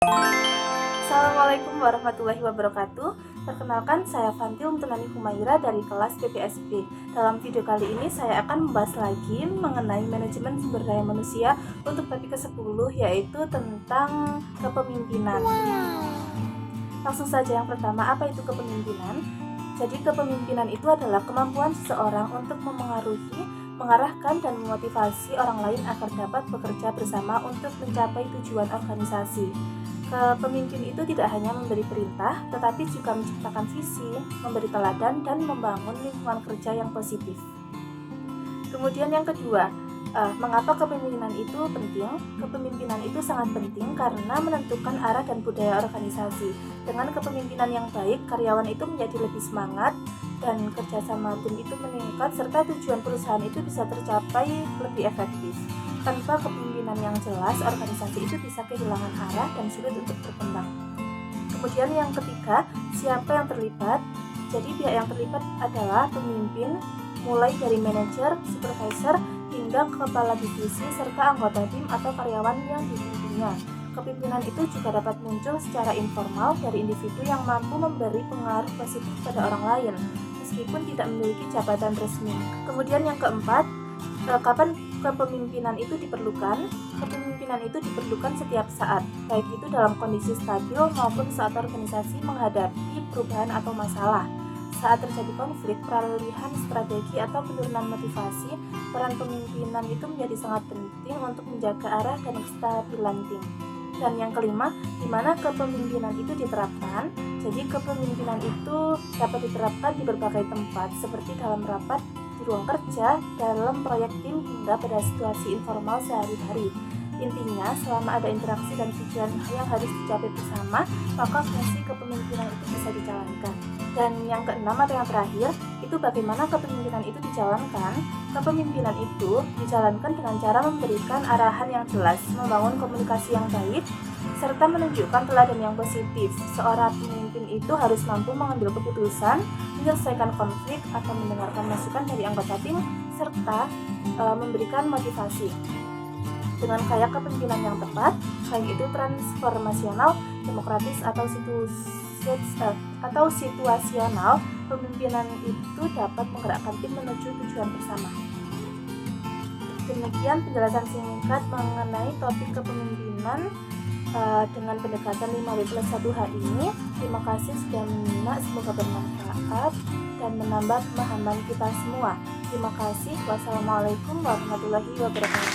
Assalamualaikum warahmatullahi wabarakatuh. Perkenalkan, saya Fantil Umtunani Humaira dari kelas PPSB. Dalam video kali ini saya akan membahas lagi mengenai manajemen sumber daya manusia untuk topik ke-10, yaitu tentang kepemimpinan. Langsung saja, yang pertama, apa itu kepemimpinan? Jadi kepemimpinan itu adalah kemampuan seseorang untuk memengaruhi, mengarahkan, dan memotivasi orang lain agar dapat bekerja bersama untuk mencapai tujuan organisasi. Kepemimpin itu tidak hanya memberi perintah, tetapi juga menciptakan visi, memberi teladan, dan membangun lingkungan kerja yang positif. Kemudian yang kedua, mengapa kepemimpinan itu penting? Kepemimpinan itu sangat penting karena menentukan arah dan budaya organisasi. Dengan kepemimpinan yang baik, karyawan itu menjadi lebih semangat, dan kerjasama tim itu meningkat, serta tujuan perusahaan itu bisa tercapai lebih efektif. Tanpa kepemimpinan yang jelas, organisasi itu bisa kehilangan arah dan sulit untuk berkembang. Kemudian yang ketiga, siapa yang terlibat? Jadi pihak yang terlibat adalah pemimpin, mulai dari manajer, supervisor, hingga kepala divisi, serta anggota tim atau karyawan yang dipimpinnya. Kepemimpinan itu juga dapat muncul secara informal dari individu yang mampu memberi pengaruh positif pada orang lain, meskipun tidak memiliki jabatan resmi. Kemudian yang keempat, kapan kepemimpinan itu diperlukan? Kepemimpinan itu diperlukan setiap saat, baik itu dalam kondisi stabil maupun saat organisasi menghadapi perubahan atau masalah. Saat terjadi konflik, peralihan strategi atau penurunan motivasi, peran pemimpinan itu menjadi sangat penting untuk menjaga arah dan kestabilan tim. Dan yang kelima, di mana kepemimpinan itu diterapkan? Jadi kepemimpinan itu dapat diterapkan di berbagai tempat, seperti dalam rapat, di ruang kerja, dalam proyek tim, hingga pada situasi informal sehari-hari. Intinya, selama ada interaksi dan tujuan yang harus dicapai bersama, maka fungsi kepemimpinan itu bisa dijalankan. Dan yang keenam atau yang terakhir, itu bagaimana kepemimpinan itu dijalankan? Kepemimpinan itu dijalankan dengan cara memberikan arahan yang jelas, membangun komunikasi yang baik, serta menunjukkan teladan yang positif. Seorang pemimpin itu harus mampu mengambil keputusan, menyelesaikan konflik, atau mendengarkan masukan dari anggota tim, serta memberikan motivasi. Dengan kaya kepemimpinan yang tepat, baik itu transformasional, demokratis, atau situasional, pemimpinan itu dapat menggerakkan tim menuju tujuan bersama. Demikian penjelasan singkat mengenai topik kepemimpinan dengan pendekatan 5W+1H ini. Terima kasih sudah menyimak, semoga bermanfaat dan menambah pemahaman kita semua. Terima kasih. Wassalamualaikum warahmatullahi wabarakatuh.